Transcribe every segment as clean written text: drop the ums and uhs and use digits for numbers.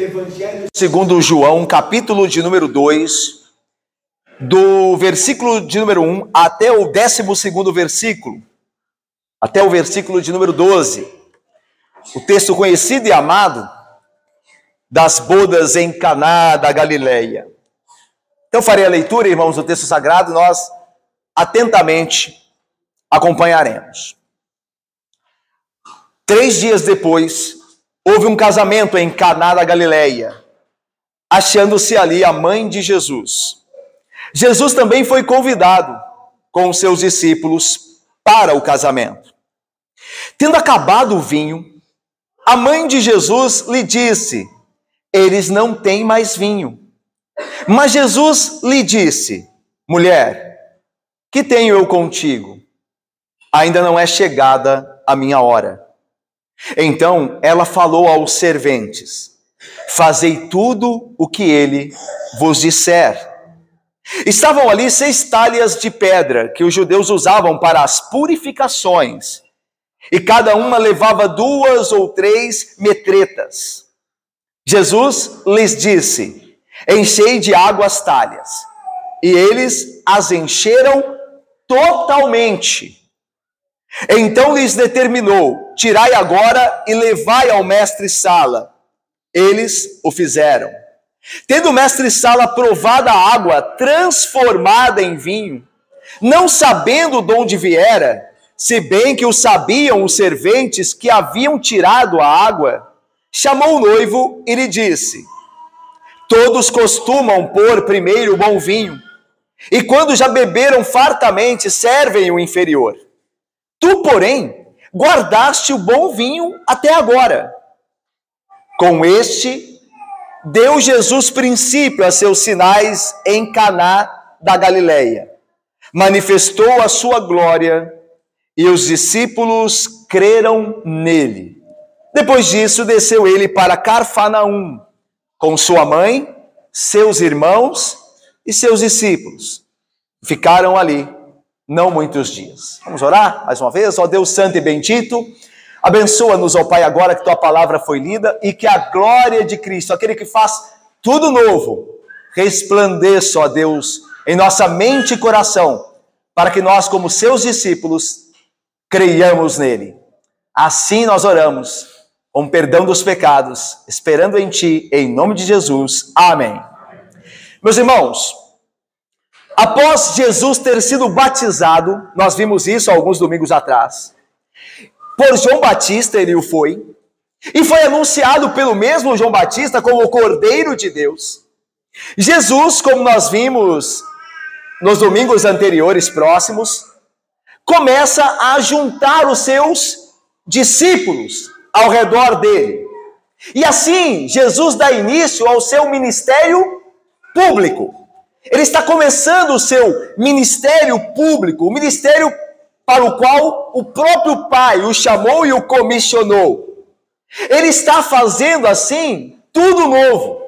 Evangelho segundo João, capítulo de número 2, do versículo de número 1 até o 12º versículo, até o versículo de número 12. O texto conhecido e amado das bodas em Caná da Galileia. Então farei a leitura, irmãos, do texto sagrado, nós atentamente acompanharemos. 3 dias depois, houve um casamento em Caná da Galileia, achando-se ali a mãe de Jesus. Jesus também foi convidado com os seus discípulos para o casamento. Tendo acabado o vinho, a mãe de Jesus lhe disse: eles não têm mais vinho. Mas Jesus lhe disse: mulher, que tenho eu contigo? Ainda não é chegada a minha hora. Então ela falou aos serventes: fazei tudo o que ele vos disser. Estavam ali 6 talhas de pedra que os judeus usavam para as purificações, e cada uma levava 2 ou 3 metretas. Jesus lhes disse: enchei de água as talhas. E eles as encheram totalmente. Então lhes determinou: tirai agora e levai ao mestre-sala. Eles o fizeram. Tendo o mestre-sala provado a água transformada em vinho, não sabendo de onde viera, se bem que o sabiam os serventes que haviam tirado a água, chamou o noivo e lhe disse: todos costumam pôr primeiro o bom vinho, e quando já beberam fartamente, servem o inferior. Tu, porém, guardaste o bom vinho até agora. Com este, deu Jesus princípio a seus sinais em Caná da Galileia. Manifestou a sua glória e os discípulos creram nele. Depois disso, desceu ele para Cafarnaum, com sua mãe, seus irmãos e seus discípulos. Ficaram ali não muitos dias. Vamos orar mais uma vez? Ó Deus santo e bendito, abençoa-nos, ó Pai, agora que tua palavra foi lida e que a glória de Cristo, aquele que faz tudo novo, resplandeça, ó Deus, em nossa mente e coração, para que nós, como seus discípulos, creiamos nele. Assim nós oramos, com perdão dos pecados, esperando em Ti, em nome de Jesus. Amém. Meus irmãos, após Jesus ter sido batizado, nós vimos isso alguns domingos atrás, por João Batista, ele o foi, e foi anunciado pelo mesmo João Batista como o Cordeiro de Deus. Jesus, como nós vimos nos domingos anteriores próximos, começa a juntar os seus discípulos ao redor dele. E assim, Jesus dá início ao seu ministério público. Ele está começando o seu ministério público, o ministério para o qual o próprio Pai o chamou e o comissionou. Ele está fazendo assim tudo novo.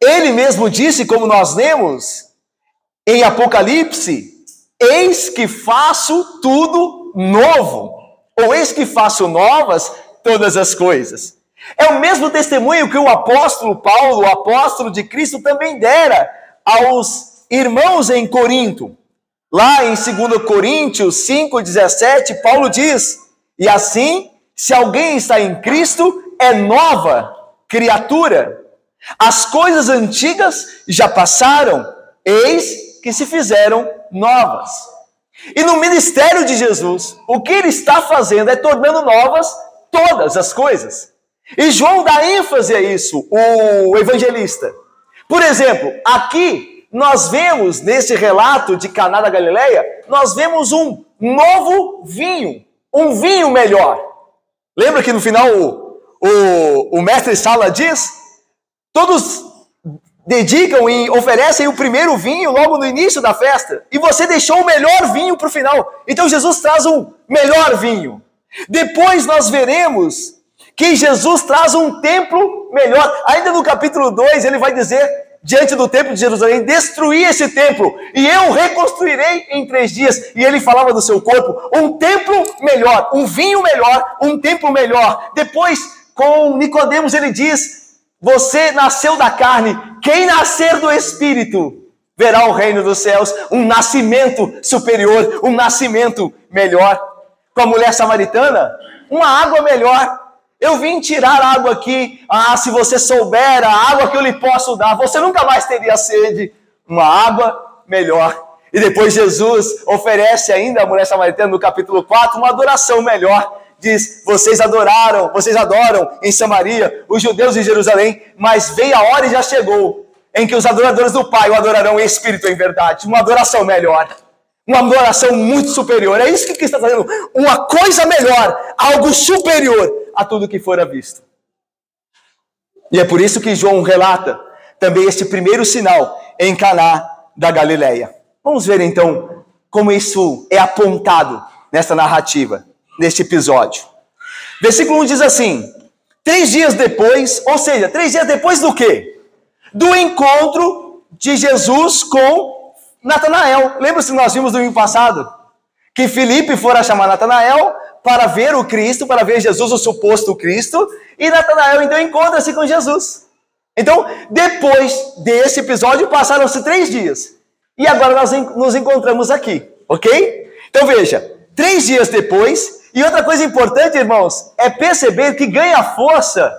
Ele mesmo disse, como nós lemos em Apocalipse: eis que faço tudo novo, ou eis que faço novas todas as coisas. É o mesmo testemunho que o apóstolo Paulo, o apóstolo de Cristo, também dera aos irmãos em Corinto. Lá em 2 Coríntios 5,17, Paulo diz: e assim, se alguém está em Cristo, é nova criatura. As coisas antigas já passaram, eis que se fizeram novas. E no ministério de Jesus, o que ele está fazendo é tornando novas todas as coisas. E João dá ênfase a isso, o evangelista. Por exemplo, aqui nós vemos, nesse relato de Caná da Galileia, nós vemos um novo vinho, um vinho melhor. Lembra que no final o mestre-sala diz: todos dedicam e oferecem o primeiro vinho logo no início da festa, e você deixou o melhor vinho para o final. Então Jesus traz um melhor vinho. Depois nós veremos que Jesus traz um templo melhor. Ainda no capítulo 2 ele vai dizer, diante do templo de Jerusalém: destruí esse templo e eu reconstruirei em 3 dias. E ele falava do seu corpo, um templo melhor, um vinho melhor, um templo melhor. Depois, com Nicodemos, ele diz: Você nasceu da carne, quem nascer do Espírito verá o reino dos céus, um nascimento superior, um nascimento melhor. Com a mulher samaritana, uma água melhor. Eu vim tirar água aqui, se você souber a água que eu lhe posso dar, você nunca mais teria sede. Uma água melhor. E depois Jesus oferece ainda à mulher samaritana, no capítulo 4, uma adoração melhor. Diz, vocês adoram em Samaria, os judeus em Jerusalém, mas veio a hora e já chegou, em que os adoradores do Pai o adorarão em espírito e em verdade. Uma adoração melhor, uma adoração muito superior. É isso que Cristo está fazendo, uma coisa melhor, algo superior a tudo que fora visto. E é por isso que João relata também este primeiro sinal em Caná da Galileia. Vamos ver então como isso é apontado nessa narrativa, neste episódio. Versículo 1 diz assim: 3 dias depois, ou seja, 3 dias depois do quê? Do encontro de Jesus com Natanael. Lembra-se que nós vimos no domingo passado? Que Filipe fora chamar Natanael para ver o Cristo, para ver Jesus, o suposto Cristo, e Natanael então encontra-se com Jesus. Então, depois desse episódio, passaram-se 3 dias. E agora nós nos encontramos aqui, ok? Então veja, 3 dias depois, e outra coisa importante, irmãos, é perceber que ganha força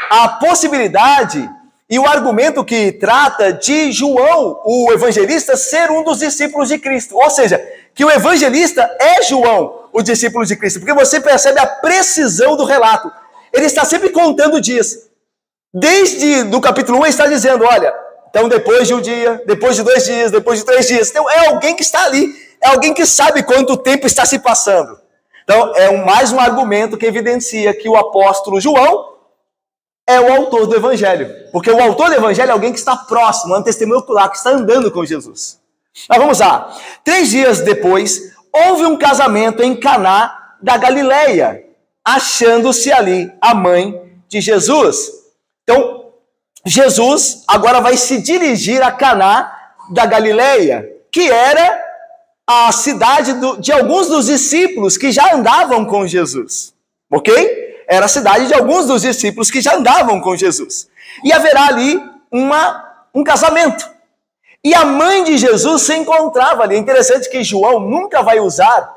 a possibilidade e o argumento que trata de João, o evangelista, ser um dos discípulos de Cristo. Ou seja, que o evangelista é João, o discípulo de Cristo, porque você percebe a precisão do relato. Ele está sempre contando dias. Desde do capítulo 1 ele está dizendo, olha, então depois de um dia, depois de 2 dias, depois de 3 dias. Então é alguém que está ali, é alguém que sabe quanto tempo está se passando. Então é mais um argumento que evidencia que o apóstolo João é o autor do evangelho. Porque o autor do evangelho é alguém que está próximo, é um testemunho ocular, que está andando com Jesus. Mas vamos lá. 3 dias depois, houve um casamento em Caná da Galileia, achando-se ali a mãe de Jesus. Então, Jesus agora vai se dirigir a Caná da Galileia, que era a cidade de alguns dos discípulos que já andavam com Jesus. Ok? Era a cidade de alguns dos discípulos que já andavam com Jesus. E haverá ali um casamento. E a mãe de Jesus se encontrava ali. É interessante que João nunca vai usar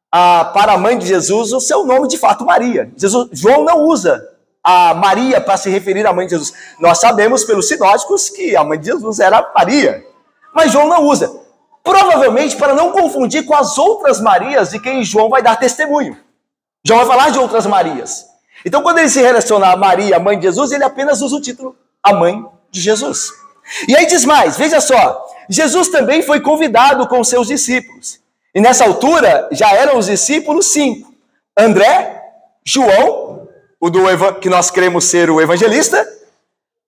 para a mãe de Jesus o seu nome de fato, Maria. João não usa a Maria para se referir à mãe de Jesus. Nós sabemos pelos sinóticos que a mãe de Jesus era Maria. Mas João não usa. Provavelmente para não confundir com as outras Marias de quem João vai dar testemunho. João vai falar de outras Marias. Então, quando ele se relaciona a Maria, a mãe de Jesus, ele apenas usa o título, a mãe de Jesus. E aí diz mais, veja só, Jesus também foi convidado com seus discípulos. E nessa altura, já eram os discípulos 5. André, João, que nós cremos ser o evangelista,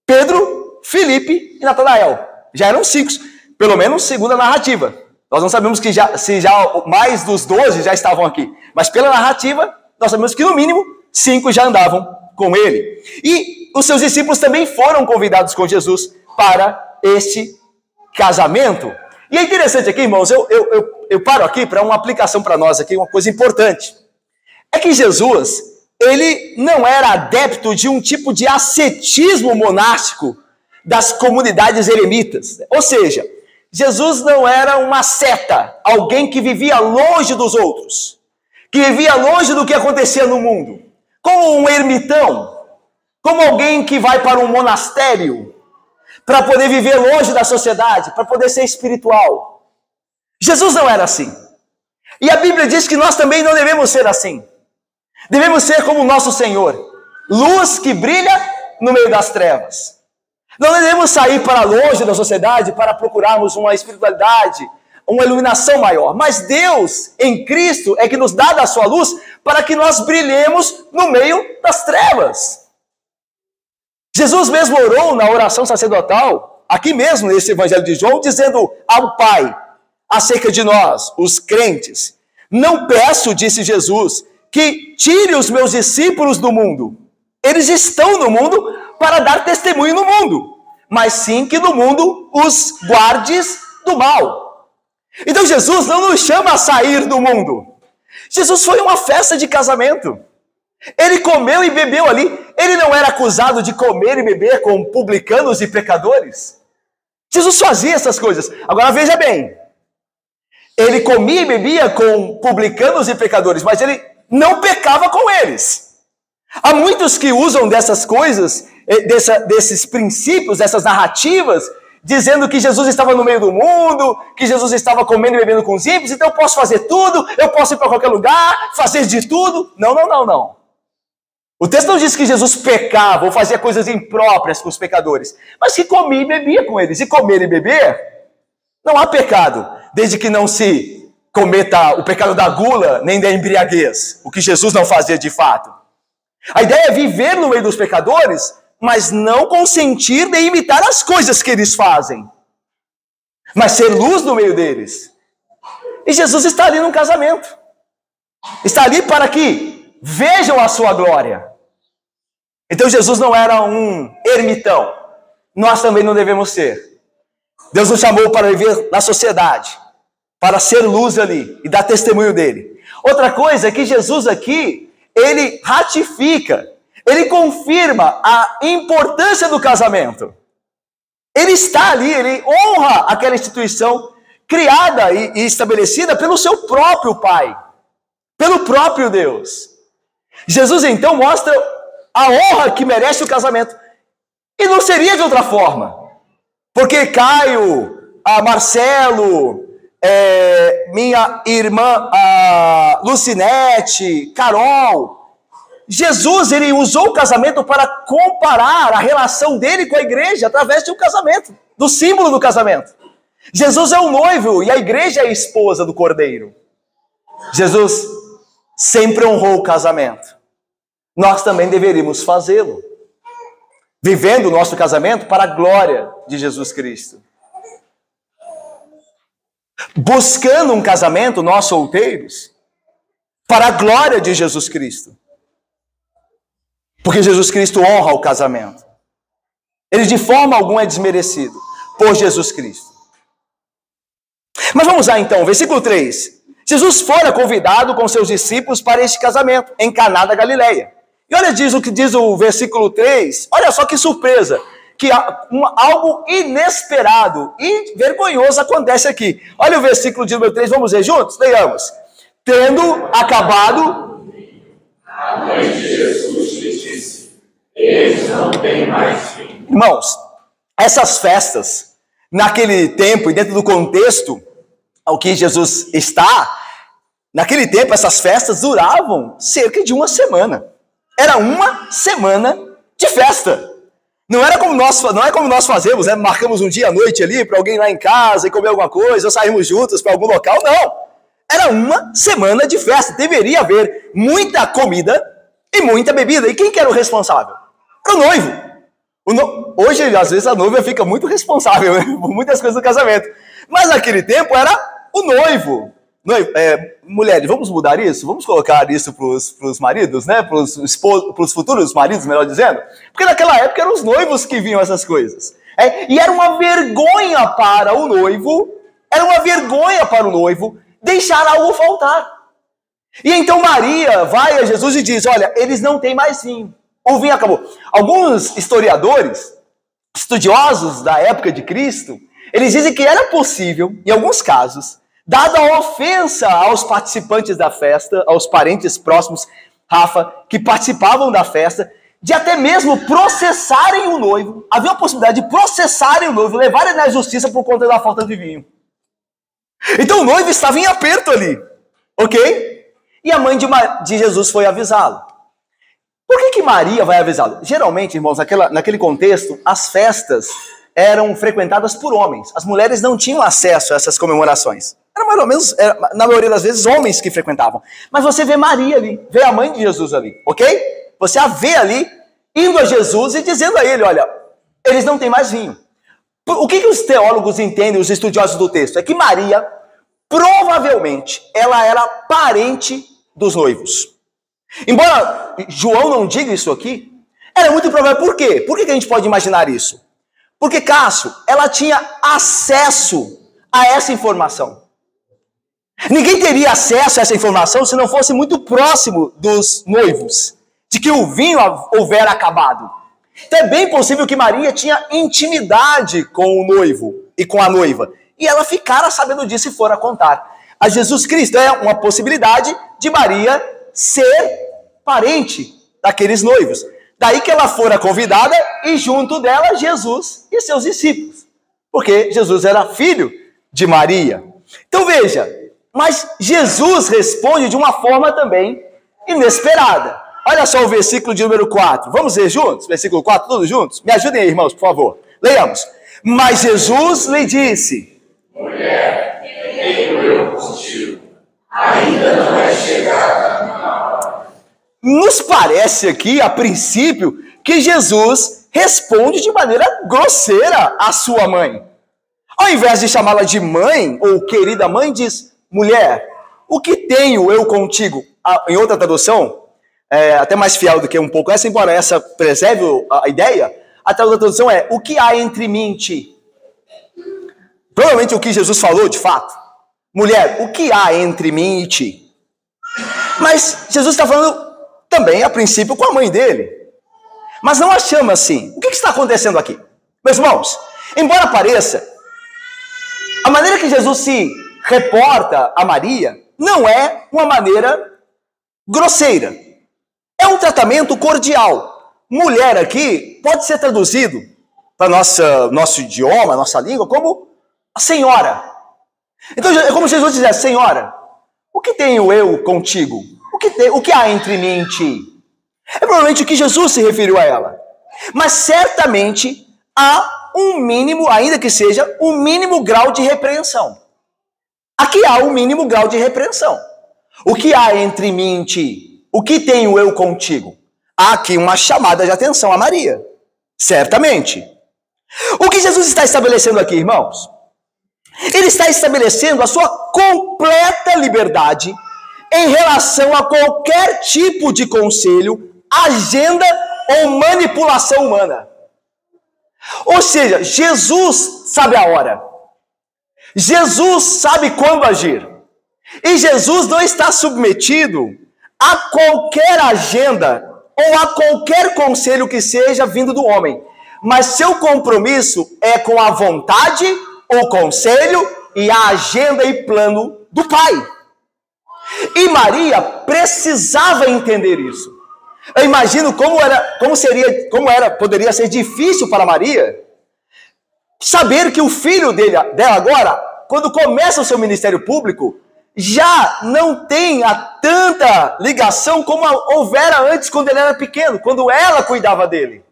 Pedro, Filipe e Natanael. Já eram 5, pelo menos segundo a narrativa. Nós não sabemos se já mais dos 12 já estavam aqui. Mas pela narrativa, nós sabemos que no mínimo 5 já andavam com ele. E os seus discípulos também foram convidados com Jesus para este casamento. E é interessante aqui, irmãos, eu paro aqui para uma aplicação para nós aqui, uma coisa importante. É que Jesus, ele não era adepto de um tipo de ascetismo monástico das comunidades eremitas. Ou seja, Jesus não era uma seta, alguém que vivia longe dos outros, que vivia longe do que acontecia no mundo. Como um ermitão, como alguém que vai para um monastério para poder viver longe da sociedade, para poder ser espiritual. Jesus não era assim. E a Bíblia diz que nós também não devemos ser assim. Devemos ser como o nosso Senhor, luz que brilha no meio das trevas. Não devemos sair para longe da sociedade para procurarmos uma espiritualidade, uma iluminação maior. Mas Deus, em Cristo, é que nos dá da sua luz para que nós brilhemos no meio das trevas. Jesus mesmo orou na oração sacerdotal, aqui mesmo nesse Evangelho de João, dizendo ao Pai, acerca de nós, os crentes: não peço, disse Jesus, que tire os meus discípulos do mundo. Eles estão no mundo para dar testemunho no mundo, mas sim que no mundo os guardes do mal. Então Jesus não nos chama a sair do mundo. Jesus foi uma festa de casamento. Ele comeu e bebeu ali. Ele não era acusado de comer e beber com publicanos e pecadores? Jesus fazia essas coisas. Agora veja bem. Ele comia e bebia com publicanos e pecadores, mas ele não pecava com eles. Há muitos que usam dessas coisas, desses princípios, dessas narrativas, dizendo que Jesus estava no meio do mundo, que Jesus estava comendo e bebendo com os ímpios, então eu posso fazer tudo, eu posso ir para qualquer lugar, fazer de tudo. Não. O texto não diz que Jesus pecava ou fazia coisas impróprias com os pecadores, mas que comia e bebia com eles. E comer e beber, não há pecado, desde que não se cometa o pecado da gula, nem da embriaguez, o que Jesus não fazia de fato. A ideia é viver no meio dos pecadores, mas não consentir nem imitar as coisas que eles fazem, mas ser luz no meio deles. E Jesus está ali num casamento. Está ali para que vejam a sua glória. Então Jesus não era um ermitão. Nós também não devemos ser. Deus nos chamou para viver na sociedade, para ser luz ali e dar testemunho dele. Outra coisa é que Jesus aqui, ele ratifica, ele confirma a importância do casamento. Ele está ali, ele honra aquela instituição criada e estabelecida pelo seu próprio Pai, pelo próprio Deus. Jesus então mostra a honra que merece o casamento. E não seria de outra forma. Porque Caio, Marcelo, minha irmã Lucinete, Carol, Jesus, ele usou o casamento para comparar a relação dele com a igreja através de um casamento, do símbolo do casamento. Jesus é o noivo e a igreja é a esposa do Cordeiro. Jesus sempre honrou o casamento. Nós também deveríamos fazê-lo, vivendo o nosso casamento para a glória de Jesus Cristo. Buscando um casamento, nós solteiros, para a glória de Jesus Cristo. Porque Jesus Cristo honra o casamento. Ele de forma alguma é desmerecido por Jesus Cristo. Mas vamos lá então, versículo 3. Jesus fora convidado com seus discípulos para este casamento, em Caná da Galileia. E olha o que diz o versículo 3, olha só que surpresa, que algo inesperado e vergonhoso acontece aqui. Olha o versículo de número 3, vamos ler juntos? Leiamos. Tendo acabado... A mãe de Jesus lhe disse, eles não têm mais fim. Irmãos, essas festas, naquele tempo e dentro do contexto ao que Jesus está, naquele tempo essas festas duravam cerca de uma semana. Era uma semana de festa. Não é como nós fazemos, né? Marcamos um dia à noite ali para alguém lá em casa e comer alguma coisa, ou saímos juntos para algum local. Não. Era uma semana de festa. Deveria haver muita comida e muita bebida. E quem que era o responsável? Era o noivo. Hoje, às vezes, a noiva fica muito responsável, né, por muitas coisas do casamento. Mas naquele tempo era o noivo. Mulheres, vamos mudar isso? Vamos colocar isso para os maridos, né? Para os futuros maridos, melhor dizendo. Porque naquela época eram os noivos que viam essas coisas. E era uma vergonha para o noivo, deixar algo faltar. E então Maria vai a Jesus e diz, olha, eles não têm mais vinho. O vinho acabou. Alguns historiadores, estudiosos da época de Cristo, eles dizem que era possível, em alguns casos, dada a ofensa aos participantes da festa, aos parentes próximos, Rafa, que participavam da festa, de até mesmo processarem o noivo. Havia a possibilidade de processarem o noivo, levarem na justiça por conta da falta de vinho. Então o noivo estava em aperto ali, ok? E a mãe de Jesus foi avisá-lo. Por que Maria vai avisá-lo? Geralmente, irmãos, naquele contexto, as festas eram frequentadas por homens. As mulheres não tinham acesso a essas comemorações. Era mais ou menos, na maioria das vezes, homens que frequentavam. Mas você vê Maria ali, vê a mãe de Jesus ali, ok? Você a vê ali, indo a Jesus e dizendo a ele, olha, eles não têm mais vinho. O que os teólogos entendem, os estudiosos do texto? É que Maria, provavelmente, ela era parente dos noivos. Embora João não diga isso aqui, era muito provável. Por quê? Por que a gente pode imaginar isso? Porque, Cássio, ela tinha acesso a essa informação. Ninguém teria acesso a essa informação se não fosse muito próximo dos noivos. de que o vinho houvera acabado. Então é bem possível que Maria tinha intimidade com o noivo e com a noiva, e ela ficara sabendo disso e fora contar a Jesus Cristo. É uma possibilidade de Maria ser parente daqueles noivos. Daí que ela fora convidada e junto dela Jesus e seus discípulos, porque Jesus era filho de Maria. Então veja, mas Jesus responde de uma forma também inesperada. Olha só o versículo de número 4. Vamos ler juntos? Versículo 4, todos juntos? Me ajudem aí, irmãos, por favor. Leiamos. Mas Jesus lhe disse: mulher, tenho eu contigo, ainda não é chegada a minha hora. Nos parece aqui, a princípio, que Jesus responde de maneira grosseira à sua mãe. Ao invés de chamá-la de mãe, ou querida mãe, diz: mulher, o que tenho eu contigo? Em outra tradução, até mais fiel do que um pouco essa, embora essa preserve a ideia, a outra tradução é: o que há entre mim e ti? Provavelmente o que Jesus falou, de fato. Mulher, o que há entre mim e ti? Mas Jesus está falando também, a princípio, com a mãe dele. Mas não a chama assim. O que está acontecendo aqui? Meus irmãos, embora pareça, a maneira que Jesus se reporta a Maria não é uma maneira grosseira. É um tratamento cordial. Mulher aqui pode ser traduzido para nosso idioma, nossa língua, como a senhora. Então é como se Jesus dissesse: senhora, o que tenho eu contigo? O que há entre mim e ti? É provavelmente o que Jesus se referiu a ela. Mas certamente há um mínimo, ainda que seja um mínimo grau de repreensão. Aqui há um mínimo grau de repreensão. O que há entre mim e ti? O que tenho eu contigo? Há aqui uma chamada de atenção a Maria. Certamente. O que Jesus está estabelecendo aqui, irmãos? Ele está estabelecendo a sua completa liberdade em relação a qualquer tipo de conselho, agenda ou manipulação humana. Ou seja, Jesus sabe a hora. Jesus sabe quando agir. E Jesus não está submetido a qualquer agenda ou a qualquer conselho que seja vindo do homem. Mas seu compromisso é com a vontade, o conselho e a agenda e plano do Pai. E Maria precisava entender isso. Eu imagino poderia ser difícil para Maria saber que o filho dela agora, quando começa o seu ministério público, já não tem tanta ligação como houvera antes quando ele era pequeno, quando ela cuidava dele.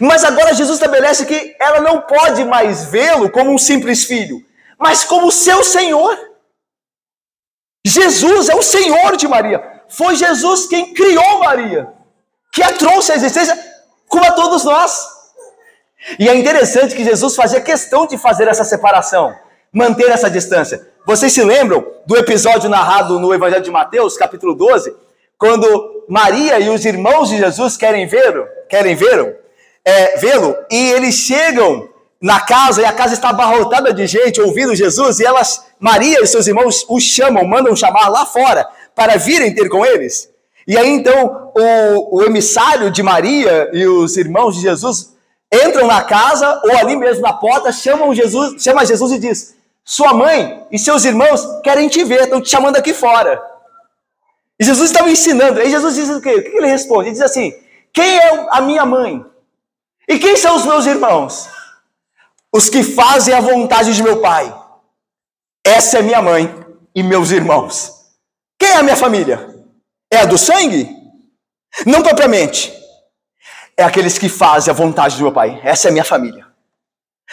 Mas agora Jesus estabelece que ela não pode mais vê-lo como um simples filho, mas como seu Senhor. Jesus é o Senhor de Maria. Foi Jesus quem criou Maria, que a trouxe à existência como a todos nós. E é interessante que Jesus fazia questão de fazer essa separação, manter essa distância. Vocês se lembram do episódio narrado no Evangelho de Mateus, capítulo 12, quando Maria e os irmãos de Jesus querem vê-lo, e eles chegam na casa, e a casa está abarrotada de gente ouvindo Jesus, e Maria e seus irmãos o chamam, mandam chamar lá fora, para virem ter com eles. E aí então o emissário de Maria e os irmãos de Jesus entram na casa, ou ali mesmo na porta, chama Jesus e diz: sua mãe e seus irmãos querem te ver, estão te chamando aqui fora. E Jesus estava ensinando. Aí Jesus diz o quê? O que ele responde? Ele diz assim: quem é a minha mãe? E quem são os meus irmãos? Os que fazem a vontade de meu Pai. Essa é minha mãe e meus irmãos. Quem é a minha família? É a do sangue? Não propriamente. É aqueles que fazem a vontade do meu Pai. Essa é a minha família.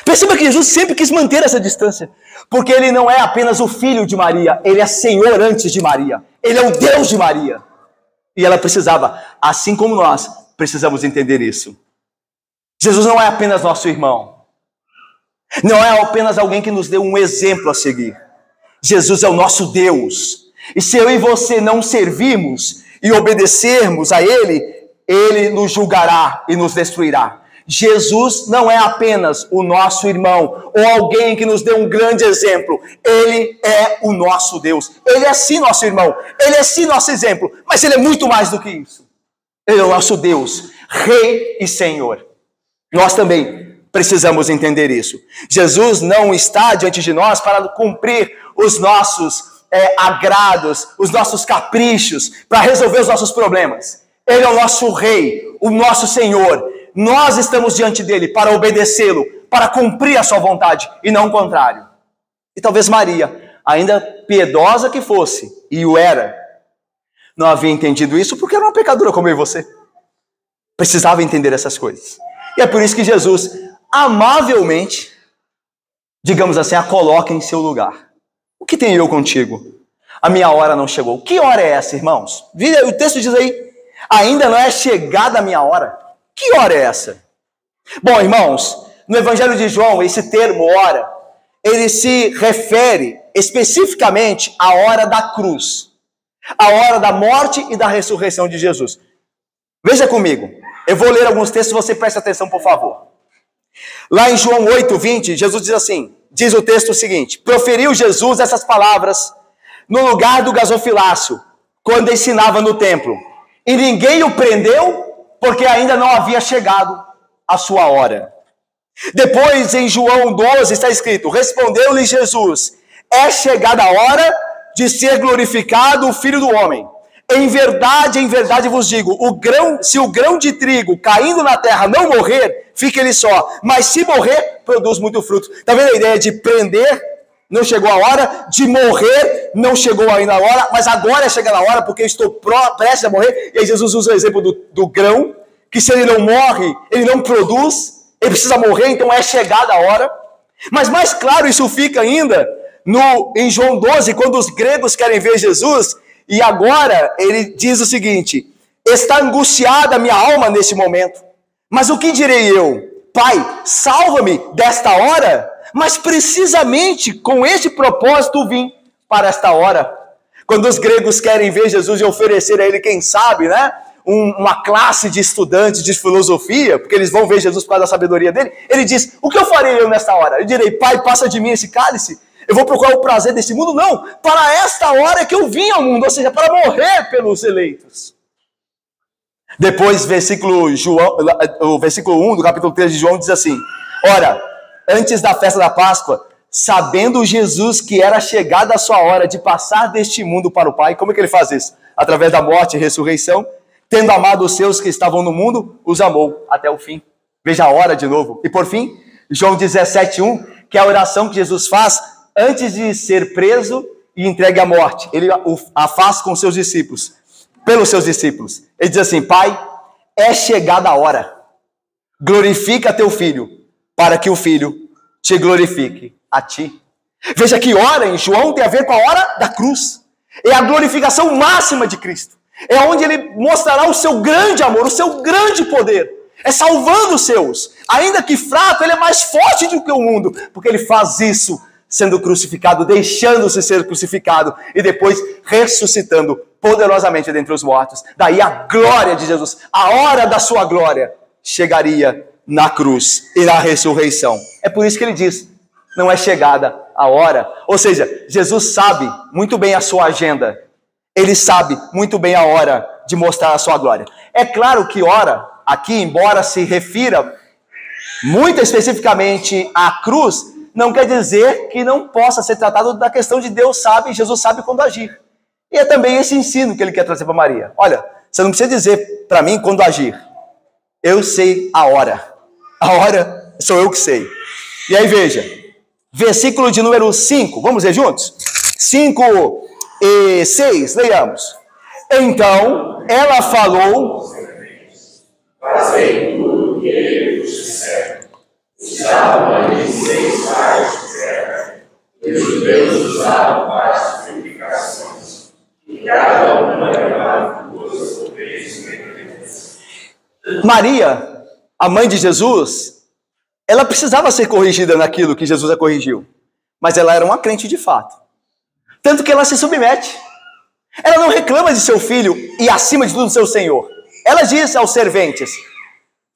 Perceba que Jesus sempre quis manter essa distância, porque ele não é apenas o filho de Maria, ele é Senhor antes de Maria. Ele é o Deus de Maria. E ela precisava, assim como nós, precisamos entender isso. Jesus não é apenas nosso irmão. Não é apenas alguém que nos deu um exemplo a seguir. Jesus é o nosso Deus. E se eu e você não servirmos e obedecermos a Ele, Ele nos julgará e nos destruirá. Jesus não é apenas o nosso irmão ou alguém que nos deu um grande exemplo. Ele é o nosso Deus. Ele é sim nosso irmão. Ele é sim nosso exemplo. Mas Ele é muito mais do que isso. Ele é o nosso Deus, Rei e Senhor. Nós também precisamos entender isso. Jesus não está diante de nós para cumprir os nossos agrados, os nossos caprichos, para resolver os nossos problemas. Ele é o nosso Rei, o nosso Senhor. Nós estamos diante dele para obedecê-lo, para cumprir a sua vontade e não o contrário. E talvez Maria, ainda piedosa que fosse, e o era, não havia entendido isso porque era uma pecadora como eu e você. Precisava entender essas coisas. E é por isso que Jesus, amavelmente, digamos assim, a coloca em seu lugar. O que tenho eu contigo? A minha hora não chegou. Que hora é essa, irmãos? O texto diz aí, ainda não é chegada a minha hora. Que hora é essa? Bom, irmãos, no Evangelho de João, esse termo hora, ele se refere especificamente à hora da cruz, à hora da morte e da ressurreição de Jesus. Veja comigo, eu vou ler alguns textos, você presta atenção, por favor. Lá em João 8:20, Jesus diz assim, diz o texto o seguinte: proferiu Jesus essas palavras no lugar do gasofilácio, quando ensinava no templo, e ninguém o prendeu, porque ainda não havia chegado a sua hora. Depois, em João 12, está escrito, respondeu-lhe Jesus, é chegada a hora de ser glorificado o Filho do Homem. Em verdade vos digo, se o grão de trigo caindo na terra não morrer, fica ele só. Mas se morrer, produz muito fruto. Está vendo a ideia de prender, não chegou a hora, de morrer, não chegou ainda a hora, mas agora é chegada a hora, porque eu estou prestes a morrer. E aí Jesus usa o exemplo do grão, que se ele não morre, ele não produz, ele precisa morrer, então é chegada a hora. Mas mais claro isso fica ainda em João 12, quando os gregos querem ver Jesus. E agora ele diz o seguinte, está angustiada a minha alma neste momento, mas o que direi eu? Pai, salva-me desta hora, mas precisamente com este propósito vim para esta hora. Quando os gregos querem ver Jesus e oferecer a ele, quem sabe, né, uma classe de estudantes de filosofia, porque eles vão ver Jesus por causa da sabedoria dele, ele diz, o que eu farei eu nesta hora? Eu direi, Pai, passa de mim esse cálice? Eu vou procurar o prazer desse mundo? Não, para esta hora que eu vim ao mundo, ou seja, para morrer pelos eleitos. Depois, o versículo 1 do capítulo 3 de João diz assim, ora, antes da festa da Páscoa, sabendo Jesus que era chegada a sua hora de passar deste mundo para o Pai, como é que ele faz isso? Através da morte e ressurreição, tendo amado os seus que estavam no mundo, os amou até o fim. Veja a hora de novo. E por fim, João 17:1, que é a oração que Jesus faz antes de ser preso e entregue à morte. Ele a faz com seus discípulos, pelos seus discípulos. Ele diz assim, Pai, é chegada a hora. Glorifica teu Filho, para que o Filho te glorifique a ti. Veja que hora em João tem a ver com a hora da cruz. É a glorificação máxima de Cristo. É onde ele mostrará o seu grande amor, o seu grande poder. É salvando os seus. Ainda que fraco, ele é mais forte do que o mundo, porque ele faz isso sendo crucificado, deixando-se ser crucificado e depois ressuscitando poderosamente dentre os mortos. Daí a glória de Jesus, a hora da sua glória, chegaria na cruz e na ressurreição. É por isso que ele diz, não é chegada a hora. Ou seja, Jesus sabe muito bem a sua agenda. Ele sabe muito bem a hora de mostrar a sua glória. É claro que hora, aqui, embora se refira muito especificamente à cruz, não quer dizer que não possa ser tratado da questão de Deus sabe, Jesus sabe quando agir. E é também esse ensino que ele quer trazer para Maria. Olha, você não precisa dizer para mim quando agir. Eu sei a hora. A hora sou eu que sei. E aí veja, versículo de número 5, vamos ler juntos? 5 e 6, leiamos. Então, ela falou... Fazei tudo o que ele vos disser. Usavam em 6 partes de terra, e os judeus usavam para as purificações, e cada uma levava 2 ou 3 medidores. Maria, a mãe de Jesus, ela precisava ser corrigida naquilo que Jesus a corrigiu, mas ela era uma crente de fato. Tanto que ela se submete. Ela não reclama de seu filho e, acima de tudo, seu Senhor. Ela diz aos serventes,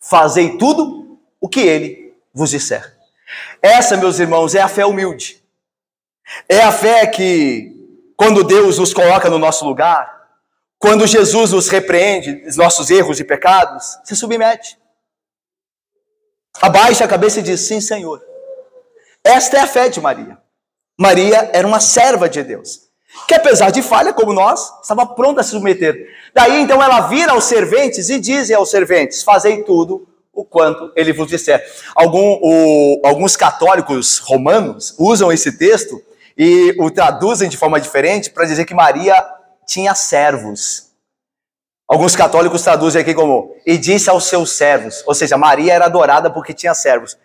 fazei tudo o que ele vos disser. Essa, meus irmãos, é a fé humilde. É a fé que, quando Deus nos coloca no nosso lugar, quando Jesus nos repreende os nossos erros e pecados, se submete. Abaixa a cabeça e diz: sim, Senhor. Esta é a fé de Maria. Maria era uma serva de Deus, que apesar de falha como nós, estava pronta a se submeter. Daí então ela vira aos serventes e diz aos serventes: fazei tudo o quanto ele vos disser. Alguns católicos romanos usam esse texto e o traduzem de forma diferente para dizer que Maria tinha servos. Alguns católicos traduzem aqui como: e disse aos seus servos. Ou seja, Maria era adorada porque tinha servos.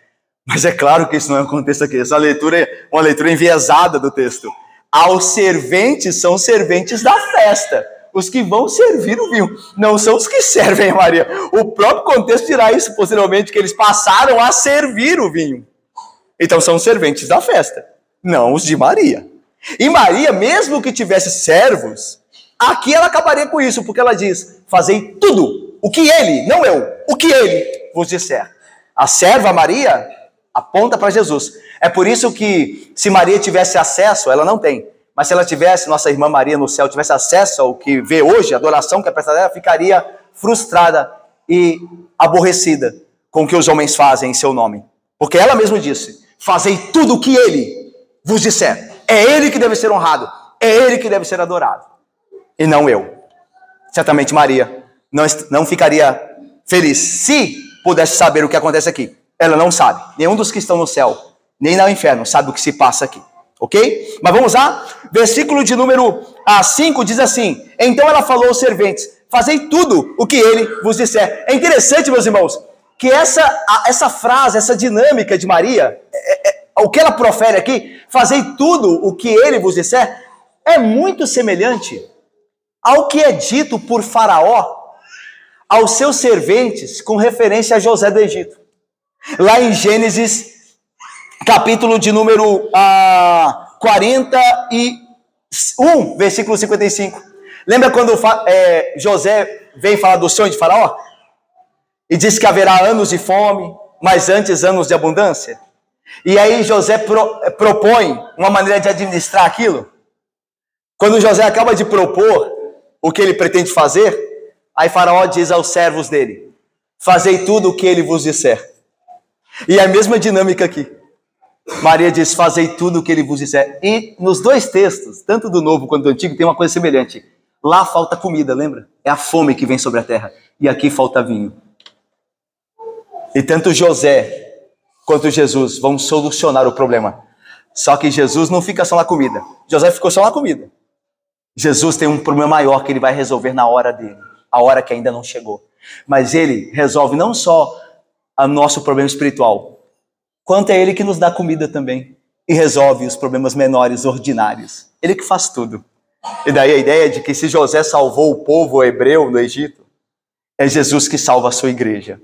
Mas é claro que isso não é o contexto aqui. Essa leitura é uma leitura enviesada do texto. Aos serventes são serventes da festa. Os que vão servir o vinho. Não são os que servem a Maria. O próprio contexto dirá isso posteriormente, que eles passaram a servir o vinho. Então são serventes da festa, não os de Maria. E Maria, mesmo que tivesse servos, aqui ela acabaria com isso, porque ela diz: fazei tudo o que ele, não eu, o que ele vos disser. A serva Maria aponta para Jesus. É por isso que, se Maria tivesse acesso, ela não tem, mas se ela tivesse, nossa irmã Maria no céu, tivesse acesso ao que vê hoje, a adoração que é prestada, ela ficaria frustrada e aborrecida com o que os homens fazem em seu nome. Porque ela mesma disse: fazei tudo o que ele vos disser. É ele que deve ser honrado, é ele que deve ser adorado, e não eu. Certamente Maria não ficaria feliz se pudesse saber o que acontece aqui. Ela não sabe. Nenhum dos que estão no céu, nem no inferno, sabe o que se passa aqui. Ok? Mas vamos lá? Versículo de número 5 diz assim: então ela falou aos serventes: fazei tudo o que ele vos disser. É interessante, meus irmãos, que essa frase, essa dinâmica de Maria, o que ela profere aqui, fazei tudo o que ele vos disser, é muito semelhante ao que é dito por Faraó aos seus serventes com referência a José do Egito. Lá em Gênesis, capítulo de número 41, versículo 55. Lembra quando José veio falar do sonho de Faraó? E disse que haverá anos de fome, mas antes anos de abundância. E aí José propõe uma maneira de administrar aquilo. Quando José acaba de propor o que ele pretende fazer, aí Faraó diz aos servos dele: fazei tudo o que ele vos disser. E a mesma dinâmica aqui. Maria diz: fazei tudo o que ele vos disser. E nos dois textos, tanto do Novo quanto do Antigo, tem uma coisa semelhante. Lá falta comida, lembra? É a fome que vem sobre a terra. E aqui falta vinho. E tanto José quanto Jesus vão solucionar o problema. Só que Jesus não fica só na comida. José ficou só na comida. Jesus tem um problema maior que ele vai resolver na hora dele. A hora que ainda não chegou. Mas ele resolve não só o nosso problema espiritual, quanto é ele que nos dá comida também. E resolve os problemas menores, ordinários. Ele que faz tudo. E daí a ideia de que se José salvou o povo hebreu no Egito, é Jesus que salva a sua igreja.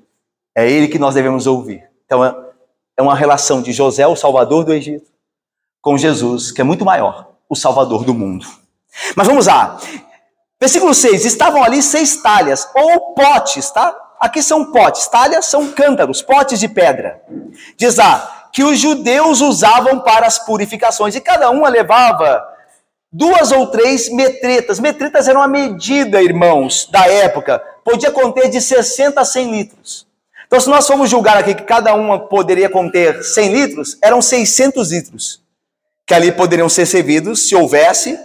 É ele que nós devemos ouvir. Então é uma relação de José, o salvador do Egito, com Jesus, que é muito maior, o salvador do mundo. Mas vamos lá. Versículo 6. Estavam ali 6 talhas, ou potes, tá? Aqui são potes. Talhas são cântaros, potes de pedra. Diz lá, que os judeus usavam para as purificações. E cada uma levava 2 ou 3 metretas. Metretas eram uma medida, irmãos, da época. Podia conter de 60 a 100 litros. Então, se nós formos julgar aqui que cada uma poderia conter 100 litros, eram 600 litros. Que ali poderiam ser servidos, se houvesse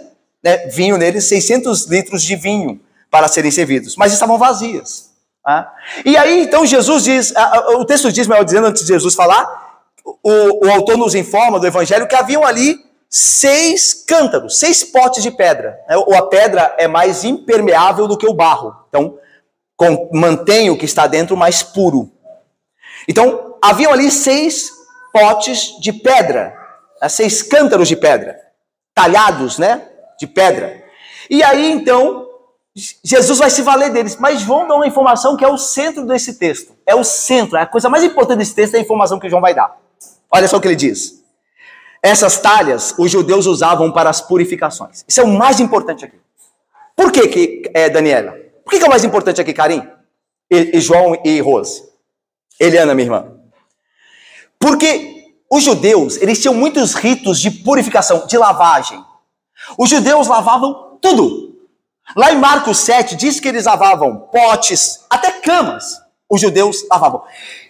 vinho neles, 600 litros de vinho para serem servidos. Mas estavam vazias. E aí, então, Jesus diz, o texto diz, melhor dizendo, antes de Jesus falar, o autor nos informa do Evangelho que haviam ali 6 cântaros, 6 potes de pedra. A pedra é mais impermeável do que o barro. Então, mantém o que está dentro mais puro. Então, haviam ali 6 potes de pedra, 6 cântaros de pedra, talhados, de pedra. E aí, então, Jesus vai se valer deles. Mas João dá uma informação que é o centro desse texto. É o centro, a coisa mais importante desse texto é a informação que João vai dar. Olha só o que ele diz. Essas talhas, os judeus usavam para as purificações. Isso é o mais importante aqui. Por que Daniela? Por que é o mais importante aqui, Karim? E João e Rose? Eliana, minha irmã. Porque os judeus, eles tinham muitos ritos de purificação, de lavagem. Os judeus lavavam tudo. Lá em Marcos 7, diz que eles lavavam potes, até camas, os judeus lavavam.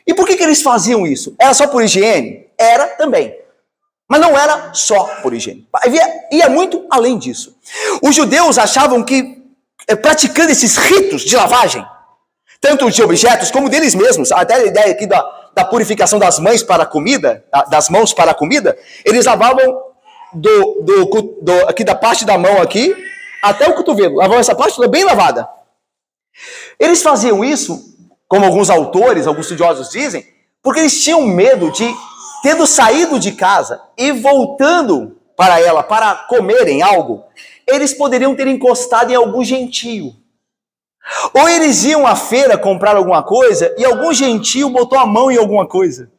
E por que eles faziam isso? Era só por higiene? Era também. Mas não era só por higiene. Ia muito além disso. Os judeus achavam que, praticando esses ritos de lavagem, tanto de objetos como deles mesmos, até a ideia aqui da purificação das mãos para a comida, eles lavavam aqui da parte da mão aqui, até o cotovelo. Lavavam essa parte toda bem lavada. Eles faziam isso, como alguns autores, alguns estudiosos dizem, porque eles tinham medo de, tendo saído de casa e voltando para ela para comerem algo, eles poderiam ter encostado em algum gentio. Ou eles iam à feira comprar alguma coisa e algum gentio botou a mão em alguma coisa.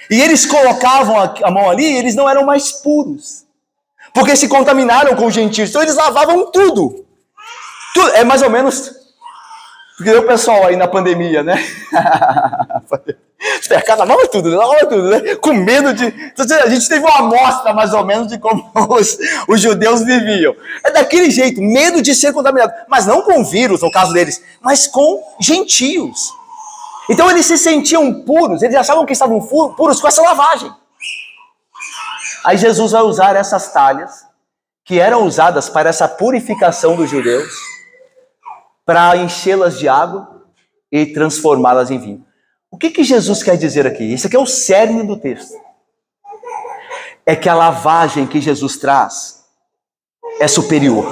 E eles colocavam a mão ali e eles não eram mais puros. Porque se contaminaram com os gentios. Então eles lavavam tudo. É mais ou menos... Porque o pessoal aí na pandemia, né? Espercar na mão é tudo, né? Com medo de... A gente teve uma amostra, mais ou menos, de como os judeus viviam. É daquele jeito, medo de ser contaminado. Mas não com vírus, no caso deles, mas com gentios. Então eles se sentiam puros, eles achavam que estavam puros com essa lavagem. Aí Jesus vai usar essas talhas, que eram usadas para essa purificação dos judeus, para enchê-las de água e transformá-las em vinho. O que Jesus quer dizer aqui? Isso aqui é o cerne do texto. É que a lavagem que Jesus traz é superior.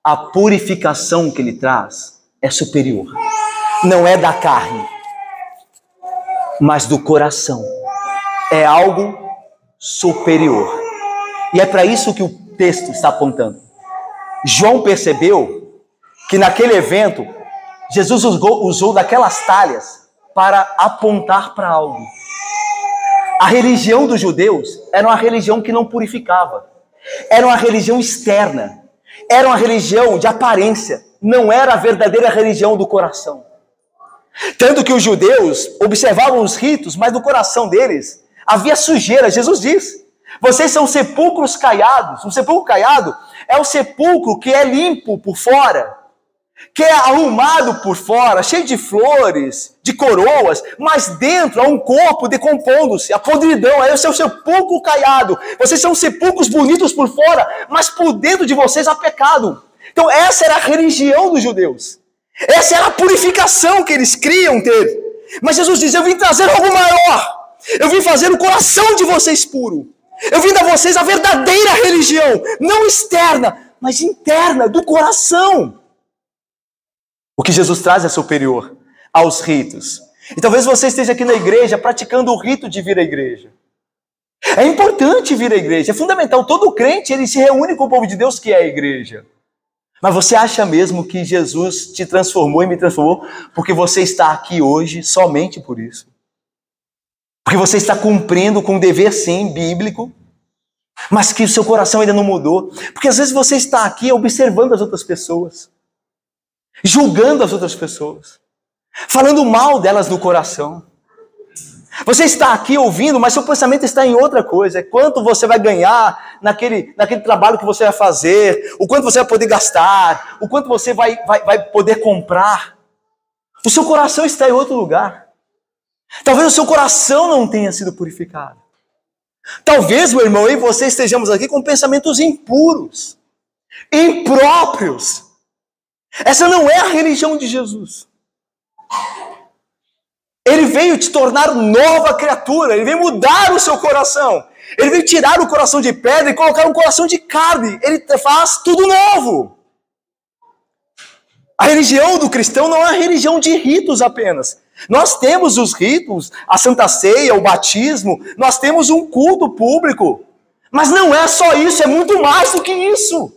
A purificação que ele traz é superior. Não é da carne, mas do coração. É algo superior. E é para isso que o texto está apontando. João percebeu que naquele evento, Jesus usou daquelas talhas para apontar para algo. A religião dos judeus era uma religião que não purificava. Era uma religião externa. Era uma religião de aparência. Não era a verdadeira religião do coração. Tanto que os judeus observavam os ritos, mas no coração deles havia sujeira. Jesus diz: vocês são sepulcros caiados. Um sepulcro caiado é o sepulcro que é limpo por fora, que é arrumado por fora, cheio de flores, de coroas, mas dentro há um corpo decompondo-se, a podridão, aí é o seu sepulcro caiado. Vocês são sepulcros bonitos por fora, mas por dentro de vocês há pecado. Então essa era a religião dos judeus. Essa era a purificação que eles queriam ter. Mas Jesus diz: eu vim trazer algo maior. Eu vim fazer o coração de vocês puro. Eu vim dar a vocês a verdadeira religião, não externa, mas interna, do coração. O que Jesus traz é superior aos ritos. E talvez você esteja aqui na igreja praticando o rito de vir à igreja. É importante vir à igreja, é fundamental. Todo crente, ele se reúne com o povo de Deus, que é a igreja. Mas você acha mesmo que Jesus te transformou e me transformou porque você está aqui hoje somente por isso? Porque você está cumprindo com um dever, sim, bíblico, mas que o seu coração ainda não mudou? Porque às vezes você está aqui observando as outras pessoas, julgando as outras pessoas, falando mal delas no coração. Você está aqui ouvindo, mas seu pensamento está em outra coisa. É quanto você vai ganhar naquele trabalho que você vai fazer, o quanto você vai poder gastar, o quanto você vai poder comprar. O seu coração está em outro lugar. Talvez o seu coração não tenha sido purificado. Talvez, meu irmão, eu e você estejamos aqui com pensamentos impuros, impróprios. Essa não é a religião de Jesus. Ele veio te tornar nova criatura. Ele veio mudar o seu coração. Ele veio tirar o coração de pedra e colocar um coração de carne. Ele faz tudo novo. A religião do cristão não é uma religião de ritos apenas. Nós temos os ritos, a Santa Ceia, o batismo. Nós temos um culto público. Mas não é só isso, é muito mais do que isso.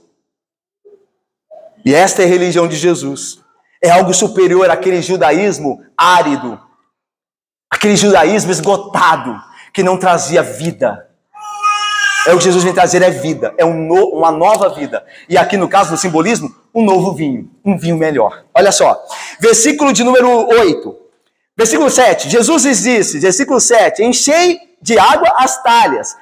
E esta é a religião de Jesus. É algo superior àquele judaísmo árido. Aquele judaísmo esgotado, que não trazia vida. É o que Jesus vem trazer, é vida, é uma nova vida. E aqui no caso do simbolismo, um novo vinho, um vinho melhor. Olha só, versículo de número 8, versículo 7, Jesus lhes disse, versículo 7, enchei de água as talhas,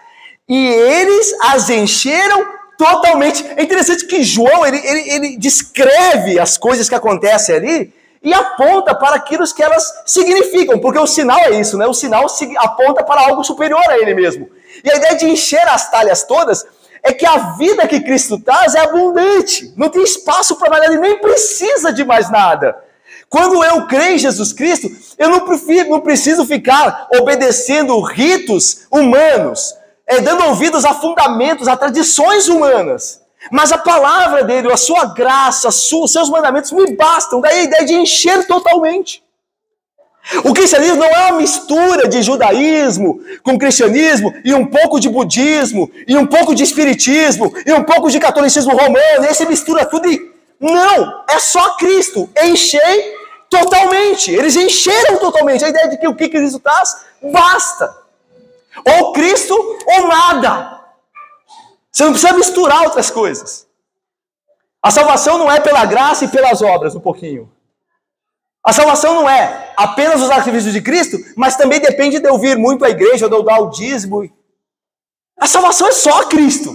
e eles as encheram totalmente. É interessante que João, ele descreve as coisas que acontecem ali e aponta para aquilo que elas significam, porque o sinal é isso, né? O sinal aponta para algo superior a ele mesmo. E a ideia de encher as talhas todas é que a vida que Cristo traz é abundante, não tem espaço para mais nada, ele nem precisa de mais nada. Quando eu creio em Jesus Cristo, eu não preciso ficar obedecendo ritos humanos, dando ouvidos a fundamentos, a tradições humanas. Mas a palavra dele, a sua graça, os seus mandamentos me bastam. Daí a ideia de encher totalmente. O cristianismo não é uma mistura de judaísmo com cristianismo e um pouco de budismo e um pouco de espiritismo e um pouco de catolicismo romano. E aí você mistura tudo e... Não, é só Cristo. Enchei totalmente. Eles encheram totalmente. A ideia de que o que Cristo traz, basta. Ou Cristo ou nada. Você não precisa misturar outras coisas. A salvação não é pela graça e pelas obras, um pouquinho. A salvação não é apenas os sacrifícios de Cristo, mas também depende de eu vir muito à igreja, de eu dar o dízimo. A salvação é só Cristo.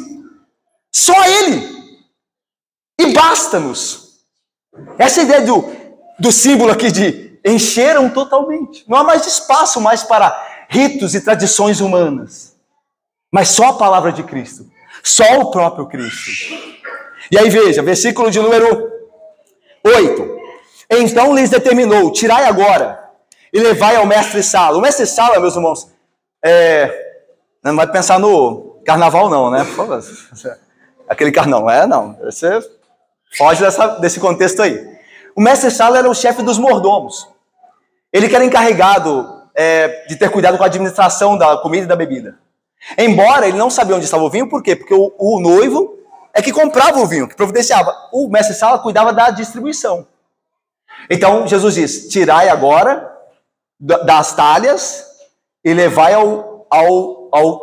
Só Ele. E basta-nos. Essa é a ideia do símbolo aqui de encheram totalmente. Não há mais espaço mais para ritos e tradições humanas. Mas só a palavra de Cristo. Só o próprio Cristo. E aí veja, versículo de número 8. Então lhes determinou, tirai agora e levai ao mestre-sala. O mestre-sala, meus irmãos, não vai pensar no carnaval não, né? Aquele carnaval, não. Você foge desse contexto aí. O mestre-sala era o chefe dos mordomos. Ele que era encarregado de ter cuidado com a administração da comida e da bebida. Embora ele não sabia onde estava o vinho, por quê? Porque o noivo é que comprava o vinho, que providenciava. O mestre-sala cuidava da distribuição. Então Jesus diz, tirai agora das talhas e levai ao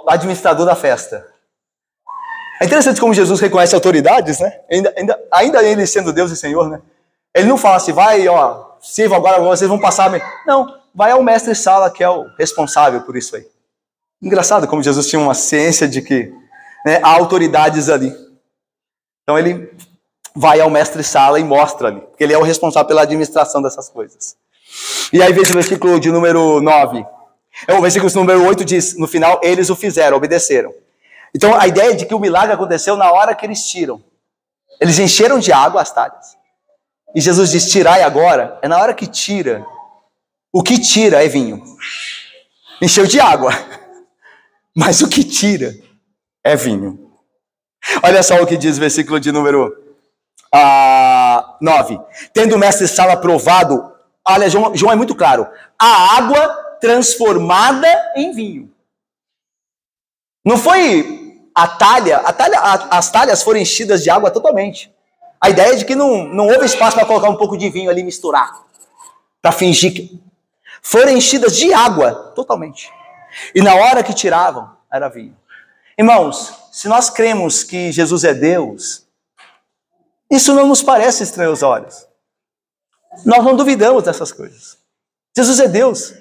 administrador da festa. É interessante como Jesus reconhece autoridades, né? Ainda ele sendo Deus e Senhor, né? Ele não fala assim, vai, sirva agora, vocês vão passar... Não, vai ao mestre-sala que é o responsável por isso aí. Engraçado como Jesus tinha uma ciência de que há autoridades ali. Então ele vai ao mestre-sala e mostra ali, porque ele é o responsável pela administração dessas coisas. E aí veja o versículo de número 9. O versículo de número 8 diz, no final, eles o fizeram, obedeceram. Então a ideia de que o milagre aconteceu na hora que eles tiram. Eles encheram de água as talhas. E Jesus diz, tirai agora, é na hora que tira. O que tira é vinho. Encheu de água. Mas o que tira é vinho. Olha só o que diz o versículo de número 9. Tendo o mestre-sala provado, olha, João é muito claro, a água transformada em vinho. Não foi as talhas foram enchidas de água totalmente. A ideia é de que não houve espaço para colocar um pouco de vinho ali e misturar, para fingir que... Foram enchidas de água totalmente. E na hora que tiravam, era vinho. Irmãos, se nós cremos que Jesus é Deus, isso não nos parece estranho aos olhos. Nós não duvidamos dessas coisas. Jesus é Deus.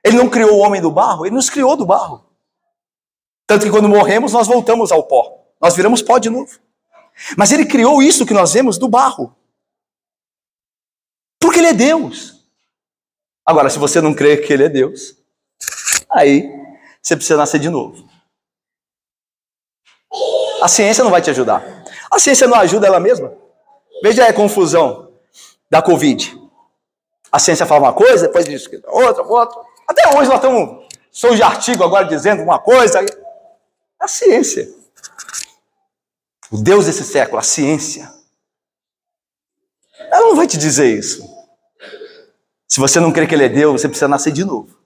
Ele não criou o homem do barro, ele nos criou do barro. Tanto que quando morremos, nós voltamos ao pó. Nós viramos pó de novo. Mas ele criou isso que nós vemos do barro. Porque ele é Deus. Agora, se você não crê que ele é Deus, aí você precisa nascer de novo. A ciência não vai te ajudar. A ciência não ajuda ela mesma. Veja a confusão da Covid. A ciência fala uma coisa, depois diz outra. Até hoje nós estamos, sou de artigo agora dizendo uma coisa. A ciência. O Deus desse século, a ciência. Ela não vai te dizer isso. Se você não crê que ele é Deus, você precisa nascer de novo.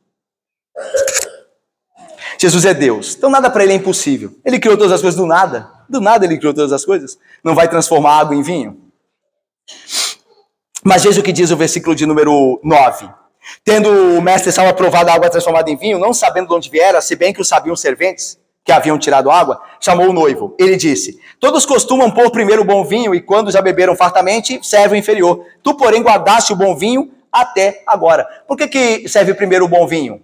Jesus é Deus, então nada para ele é impossível. Ele criou todas as coisas do nada. Do nada ele criou todas as coisas. Não vai transformar água em vinho. Mas veja o que diz o versículo de número 9. Tendo o mestre-sala provado a água transformada em vinho, não sabendo de onde viera, se bem que o sabiam os serventes que haviam tirado água, chamou o noivo. Ele disse, todos costumam pôr primeiro o bom vinho e quando já beberam fartamente, serve o inferior. Tu, porém, guardaste o bom vinho até agora. Por que serve primeiro o bom vinho?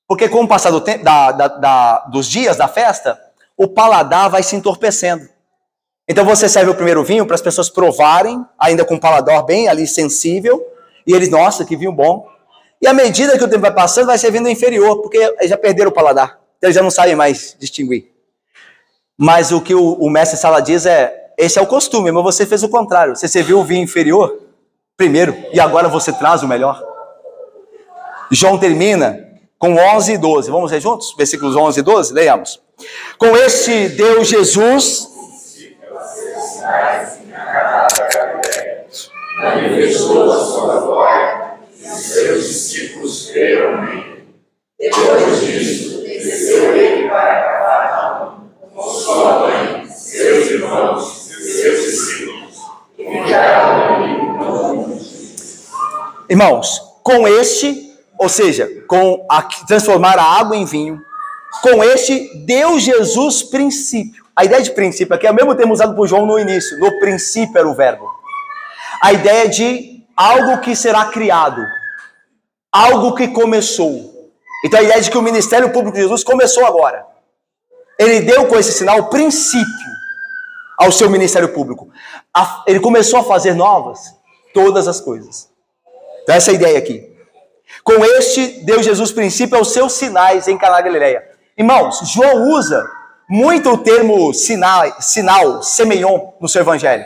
Porque com o passar do tempo, dos dias da festa, o paladar vai se entorpecendo. Então você serve o primeiro vinho para as pessoas provarem, ainda com o paladar bem ali sensível, e eles, nossa, que vinho bom. E à medida que o tempo vai passando, vai servindo o inferior, porque eles já perderam o paladar. Então eles já não sabem mais distinguir. Mas o que o mestre Sala diz esse é o costume, mas você fez o contrário. Você serviu o vinho inferior primeiro, e agora você traz o melhor. João termina com 11 e 12. Vamos ler juntos? Versículos 11 e 12? Leiamos. Com este deu Jesus... manifestou a sua glória, e seus discípulos creram nele. Depois disso, desceu ele para Cafarnaum, com sua mãe, seus irmãos e seus discípulos, e ficaram ali muitos. Irmãos, com este, ou seja, transformar a água em vinho, com este deu Jesus princípio. A ideia de princípio aqui é o mesmo termo usado por João no início. No princípio era o verbo. A ideia de algo que será criado, algo que começou. Então a ideia de que o ministério público de Jesus começou agora. Ele deu com esse sinal o princípio ao seu ministério público. Ele começou a fazer novas todas as coisas. Então essa é a ideia aqui. Com este deu Jesus princípio aos seus sinais em Caná da Galileia. Irmãos, João usa muito o termo sinal, semeion, no seu evangelho.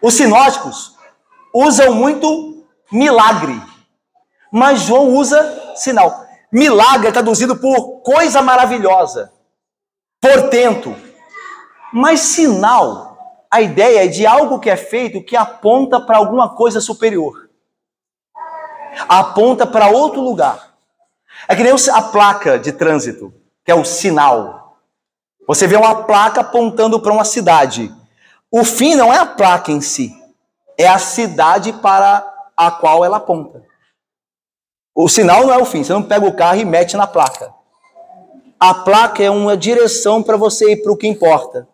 Os sinóticos usam muito milagre, mas João usa sinal. Milagre é traduzido por coisa maravilhosa, portento. Mas sinal, a ideia é de algo que é feito que aponta para alguma coisa superior. Aponta para outro lugar. É que nem a placa de trânsito, que é o sinal. Você vê uma placa apontando para uma cidade. O fim não é a placa em si, é a cidade para a qual ela aponta. O sinal não é o fim, você não pega o carro e mete na placa. A placa é uma direção para você ir para o que importa.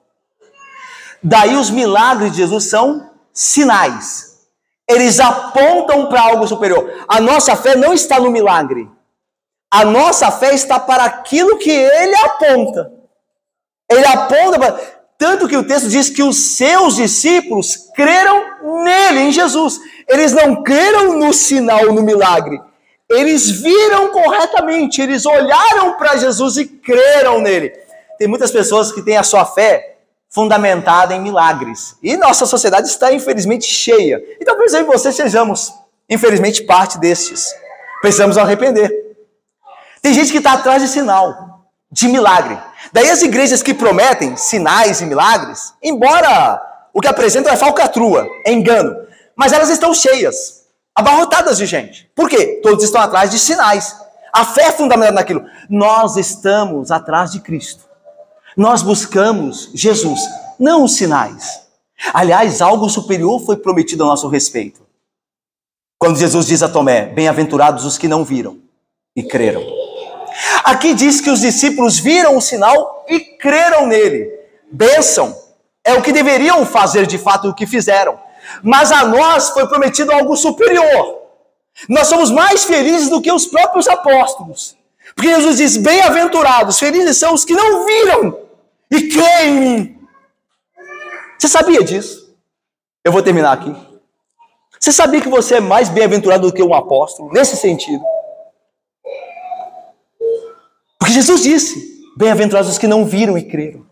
Daí os milagres de Jesus são sinais. Eles apontam para algo superior. A nossa fé não está no milagre. A nossa fé está para aquilo que ele aponta. Ele aponta para... Tanto que o texto diz que os seus discípulos creram nele, em Jesus. Eles não creram no sinal, no milagre. Eles viram corretamente, eles olharam para Jesus e creram nele. Tem muitas pessoas que têm a sua fé fundamentada em milagres. E nossa sociedade está, infelizmente, cheia. E talvez eu e você sejamos, infelizmente, parte destes. Precisamos nos arrepender. Tem gente que está atrás de sinal, de milagre. Daí as igrejas que prometem sinais e milagres, embora o que apresentam é falcatrua, é engano, mas elas estão cheias, abarrotadas de gente. Por quê? Todos estão atrás de sinais. A fé é fundamentada naquilo. Nós estamos atrás de Cristo. Nós buscamos Jesus, não os sinais. Aliás, algo superior foi prometido a nosso respeito. Quando Jesus diz a Tomé, bem-aventurados os que não viram e creram. Aqui diz que os discípulos viram o sinal e creram nele. Bênção é o que deveriam fazer de fato o que fizeram. Mas a nós foi prometido algo superior. Nós somos mais felizes do que os próprios apóstolos. Porque Jesus diz, bem-aventurados, felizes são os que não viram e creem em mim. Você sabia disso? Eu vou terminar aqui. Você sabia que você é mais bem-aventurado do que um apóstolo? Nesse sentido. Porque Jesus disse, bem-aventurados os que não viram e creram.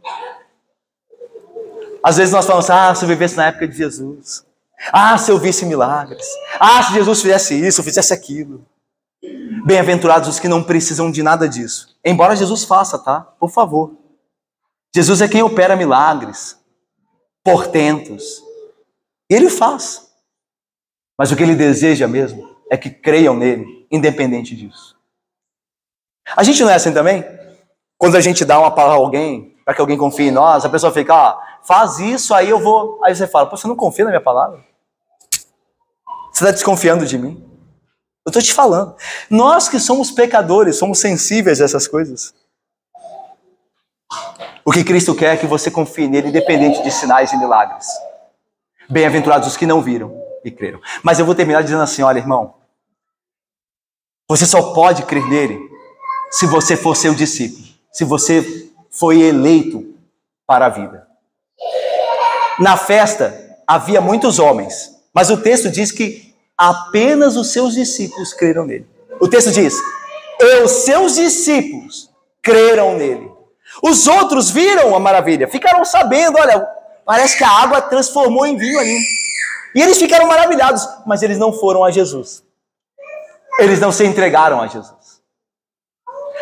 Às vezes nós falamos, se eu vivesse na época de Jesus. Se eu visse milagres. Se Jesus fizesse isso, fizesse aquilo. Bem-aventurados os que não precisam de nada disso. Embora Jesus faça, tá? Por favor. Jesus é quem opera milagres, portentos. E ele faz. Mas o que ele deseja mesmo é que creiam nele, independente disso. A gente não é assim também? Quando a gente dá uma palavra a alguém, para que alguém confie em nós, a pessoa fica, faz isso, aí eu vou. Aí você fala, você não confia na minha palavra? Você está desconfiando de mim? Eu estou te falando. Nós que somos pecadores, somos sensíveis a essas coisas. O que Cristo quer é que você confie nele, independente de sinais e milagres. Bem-aventurados os que não viram e creram. Mas eu vou terminar dizendo assim, olha, irmão, você só pode crer nele se você for seu discípulo, se você foi eleito para a vida. Na festa havia muitos homens, mas o texto diz que apenas os seus discípulos creram nele. O texto diz: e os seus discípulos creram nele. Os outros viram a maravilha, ficaram sabendo, olha, parece que a água transformou em vinho ali. E eles ficaram maravilhados, mas eles não foram a Jesus. Eles não se entregaram a Jesus.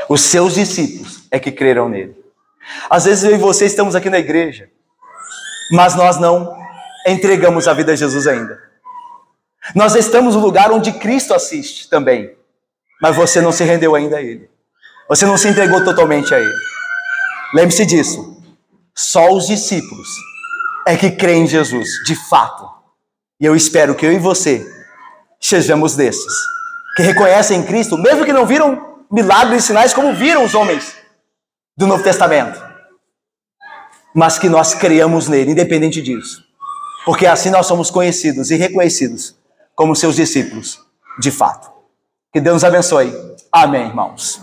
Os seus discípulos é que creram nele. Às vezes eu e você estamos aqui na igreja, mas nós não entregamos a vida a Jesus ainda. Nós estamos no lugar onde Cristo assiste também, mas você não se rendeu ainda a Ele. Você não se entregou totalmente a Ele. Lembre-se disso. Só os discípulos é que creem em Jesus, de fato. E eu espero que eu e você sejamos desses, que reconhecem Cristo, mesmo que não viram milagres e sinais como viram os homens do Novo Testamento, mas que nós creiamos nele, independente disso. Porque assim nós somos conhecidos e reconhecidos como seus discípulos, de fato. Que Deus nos abençoe. Amém, irmãos.